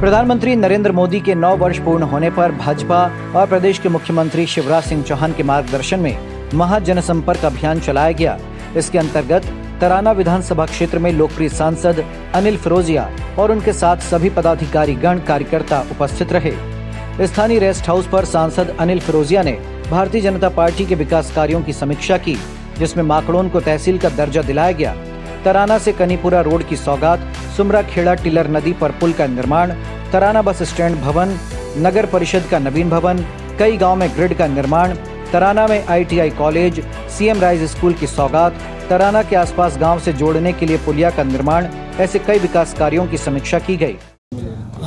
प्रधानमंत्री नरेंद्र मोदी के 9 वर्ष पूर्ण होने पर भाजपा और प्रदेश के मुख्यमंत्री शिवराज सिंह चौहान के मार्गदर्शन में महाजनसंपर्क अभियान चलाया गया। इसके अंतर्गत तराना विधानसभा क्षेत्र में लोकप्रिय सांसद अनिल फिरोजिया और उनके साथ सभी पदाधिकारी गण कार्यकर्ता उपस्थित रहे। स्थानीय रेस्ट हाउस पर सांसद अनिल फिरोजिया ने भारतीय जनता पार्टी के विकास कार्यों की समीक्षा की, जिसमें माकड़ोन को तहसील का दर्जा दिलाया गया। तराना से कनीपुरा रोड की सौगात, सुमरा खेड़ा टिलर नदी पर पुल का निर्माण, तराना बस स्टैंड भवन, नगर परिषद का नवीन भवन, कई गांव में ग्रिड का निर्माण, तराना में ITI college, CM rise school की सौगात, तराना के आसपास गांव से जोड़ने के लिए पुलिया का निर्माण, ऐसे कई विकास कार्यों की समीक्षा की गई।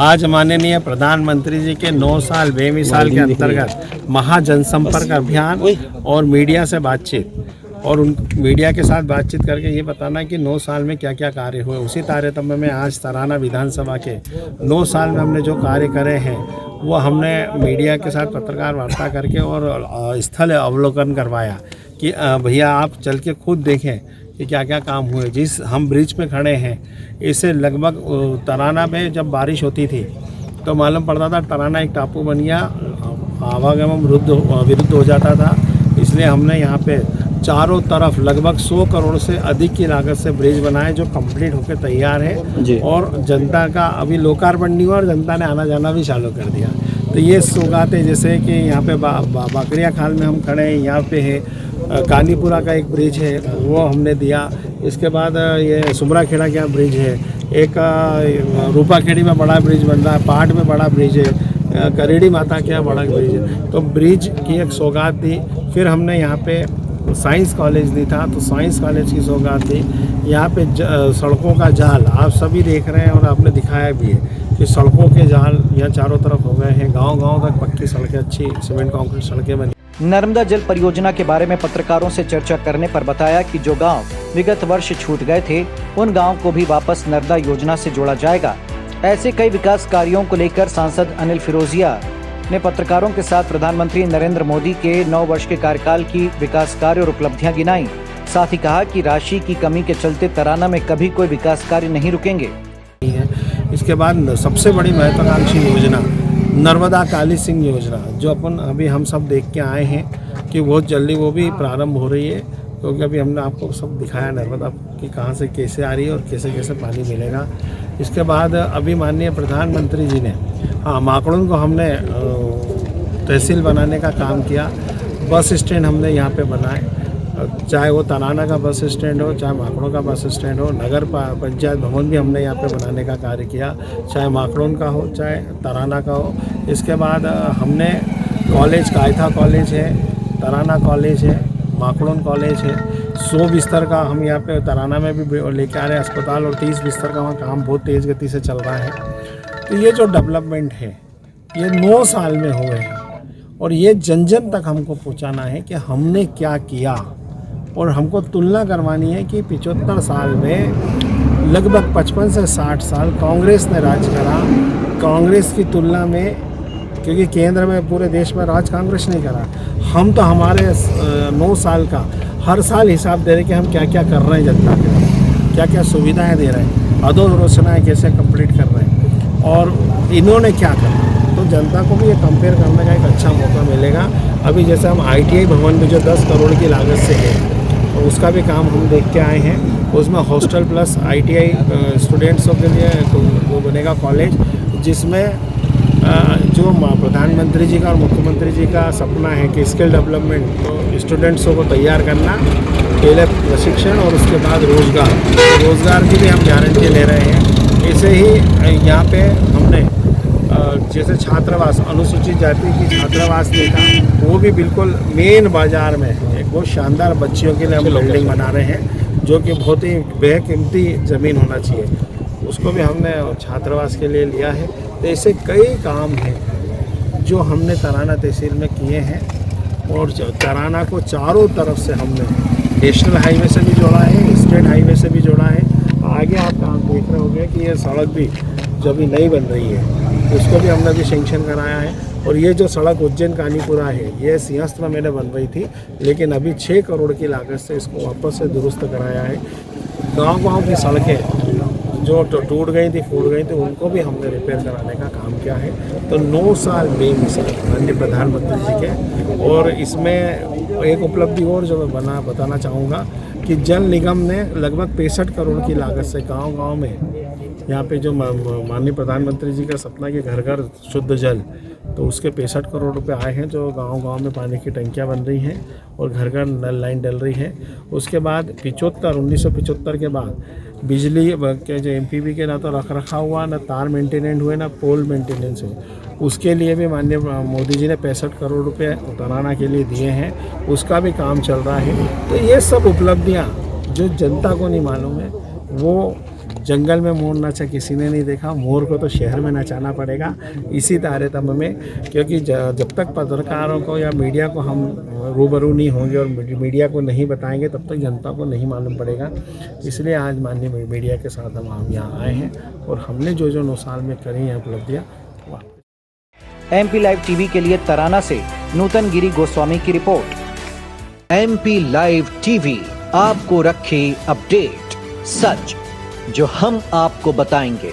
आज माननीय प्रधानमंत्री जी के 9 साल बेमिसाल के अंतर्गत महाजनसंपर्क अभियान और मीडिया से बातचीत और उन मीडिया के साथ बातचीत करके ये बताना कि 9 साल में क्या क्या कार्य हुए, उसी तारतम्य में आज तराना विधानसभा के 9 साल में हमने जो कार्य करे हैं वो हमने मीडिया के साथ पत्रकार वार्ता करके और स्थल अवलोकन करवाया कि भैया आप चल के खुद देखें कि क्या क्या काम हुए। जिस हम ब्रिज पे खड़े हैं, इससे लगभग तराना में जब बारिश होती थी तो मालूम पड़ता था तराना एक टापू बन गया, आवागमन विरुद्ध हो जाता था। इसलिए हमने यहाँ पे चारों तरफ लगभग 100 करोड़ से अधिक की लागत से ब्रिज बनाए जो कंप्लीट होकर तैयार है और जनता का अभी लोकार्पण नहीं हुआ और जनता ने आना जाना भी चालू कर दिया। तो ये सौगातें जैसे कि यहाँ पे बाकरिया खाल में हम खड़े हैं, यहाँ पे है कानीपुरा का एक ब्रिज है वो हमने दिया। इसके बाद ये सुमरा खेड़ा का ब्रिज है, एक रूपाखेड़ी में बड़ा ब्रिज बन रहा है, पाट में बड़ा ब्रिज है, करेड़ी माता का बड़ा ब्रिज है। तो ब्रिज की एक सौगात दी। फिर हमने यहाँ पे साइंस कॉलेज दी था, तो साइंस कॉलेज की सौगात थी। यहाँ पे सड़कों का जाल आप सभी देख रहे हैं और आपने दिखाया भी है कि सड़कों के जाल यहाँ चारों तरफ हो गए हैं। गांव-गांव तक पक्की सड़कें, अच्छी सीमेंट कंक्रीट सड़कें बनी। नर्मदा जल परियोजना के बारे में पत्रकारों से चर्चा करने पर बताया कि जो गांव विगत वर्ष छूट गए थे उन गाँव को भी वापस नर्मदा योजना से जोड़ा जाएगा। ऐसे कई विकास कार्यों को लेकर सांसद अनिल फिरोजिया ने पत्रकारों के साथ प्रधानमंत्री नरेंद्र मोदी के 9 वर्ष के कार्यकाल की विकास कार्य और उपलब्धियां गिनाई। साथ ही कहा कि राशि की कमी के चलते तराना में कभी कोई विकास कार्य नहीं रुकेंगे। इसके बाद सबसे बड़ी महत्वाकांक्षी योजना नर्मदा काली सिंह योजना, जो अपन अभी हम सब देख के आए हैं कि बहुत जल्दी वो भी प्रारंभ हो रही है, क्योंकि अभी हमने आपको सब दिखाया नर्मदा की कहाँ से कैसे आ रही है और कैसे कैसे पानी मिलेगा। इसके बाद अभी माननीय प्रधानमंत्री जी ने माकड़ोन को हमने तहसील बनाने का काम किया। बस स्टैंड हमने यहाँ पे बनाए, चाहे वो तराना का बस स्टैंड हो, चाहे माकड़ों का बस स्टैंड हो। नगर पंचायत भवन भी हमने यहाँ पे बनाने का कार्य किया, चाहे माकड़ों का हो चाहे तराना का हो। इसके बाद हमने कॉलेज, कायथा कॉलेज है, तराना कॉलेज है, माकड़ोन कॉलेज है। 100 बिस्तर का हम यहाँ पे तराना में भी लेके आ रहे हैं अस्पताल, और 30 बिस्तर का वहाँ काम बहुत तेज़ गति से चल रहा है। तो ये जो डेवलपमेंट है ये 9 साल में हुए हैं और ये जन जन तक हमको पहुँचाना है कि हमने क्या किया। और हमको तुलना करवानी है कि 75 साल में लगभग 55 से 60 साल कांग्रेस ने राज करा। कांग्रेस की तुलना में, क्योंकि केंद्र में पूरे देश में राज कांग्रेस नहीं करा, हम तो हमारे 9 साल का हर साल हिसाब दे रहे कि हम क्या क्या कर रहे हैं जनता के लिए, क्या क्या सुविधाएं दे रहे हैं, अधोसरंचनाएं कैसे कंप्लीट कर रहे हैं और इन्होंने क्या करा। तो जनता को भी ये कंपेयर करने का एक अच्छा मौका मिलेगा। अभी जैसे हम ITI भवन में जो 10 करोड़ की लागत से है, तो उसका भी काम हम देख के आए हैं। उसमें हॉस्टल प्लस ITI स्टूडेंट्सों के लिए वो बनेगा कॉलेज, जिसमें जो प्रधानमंत्री जी का और मुख्यमंत्री जी का सपना है कि स्किल डेवलपमेंट, तो स्टूडेंट्सों को तैयार करना, पहले प्रशिक्षण और उसके बाद रोज़गार की भी हम गारंटी ले रहे हैं। ऐसे ही यहाँ पे हमने जैसे छात्रावास, अनुसूचित जाति की छात्रावास देखा, वो भी बिल्कुल मेन बाज़ार में एक बहुत शानदार बच्चियों के लिए हम बिल्डिंग बना रहे हैं, जो कि बहुत ही बेकीमती ज़मीन होना चाहिए, उसको भी हमने छात्रावास के लिए लिया है। तो ऐसे कई काम हैं जो हमने तराना तहसील में किए हैं और तराना को चारों तरफ से हमने नेशनल हाईवे से भी जोड़ा है, स्टेट हाईवे से भी जोड़ा है। आगे आप काम देख रहे होंगे कि ये सड़क भी जो अभी नई बन रही है उसको भी हमने भी सेंक्शन कराया है। और ये जो सड़क उज्जैन कानीपुरा है, ये सिंहस्थ में मैंने बनवाई थी, लेकिन अभी 6 करोड़ की लागत से इसको वापस से दुरुस्त कराया है। गांव-गांव की सड़कें जो टूट गई थी, फूट गई थी, उनको भी हमने रिपेयर कराने का काम किया है। तो 9 साल बेमिसाल माननीय प्रधानमंत्री जी के। और इसमें एक उपलब्धि और जो मैं बताना चाहूँगा कि जल निगम ने लगभग 65 करोड़ की लागत से गांव-गांव में यहाँ पे जो माननीय प्रधानमंत्री जी का सपना कि घर घर शुद्ध जल, तो उसके 65 करोड़ रुपए आए हैं, जो गांव-गांव में पानी की टंकियाँ बन रही हैं और घर घर नल लाइन डल रही है। उसके बाद 1975 के बाद बिजली के जो एमपीबी के ना तो रख रखा हुआ, ना तार मेंटेनेंस हुए, ना पोल मेंटेनेंस हुए, उसके लिए भी माननीय मोदी जी ने 65 करोड़ रुपए तराना के लिए दिए हैं, उसका भी काम चल रहा है। तो ये सब उपलब्धियाँ जो जनता को नहीं मालूम है, वो जंगल में मोर नाचा किसी ने नहीं देखा, मोर को तो शहर में नचाना पड़ेगा इसी तारतम्य में, क्योंकि जब तक पत्रकारों को या मीडिया को हम रूबरू नहीं होंगे और मीडिया को नहीं बताएंगे, तब तक जनता को नहीं मालूम पड़ेगा। इसलिए आज माननीय मीडिया के साथ हम यहाँ आए हैं और हमने जो 9 साल में करी हैं उपलब्धियाँ। MP लाइव टीवी के लिए तराना से नूतन गिरी गोस्वामी की रिपोर्ट। MP लाइव टीवी आपको रखे अपडेट, सच जो हम आपको बताएंगे।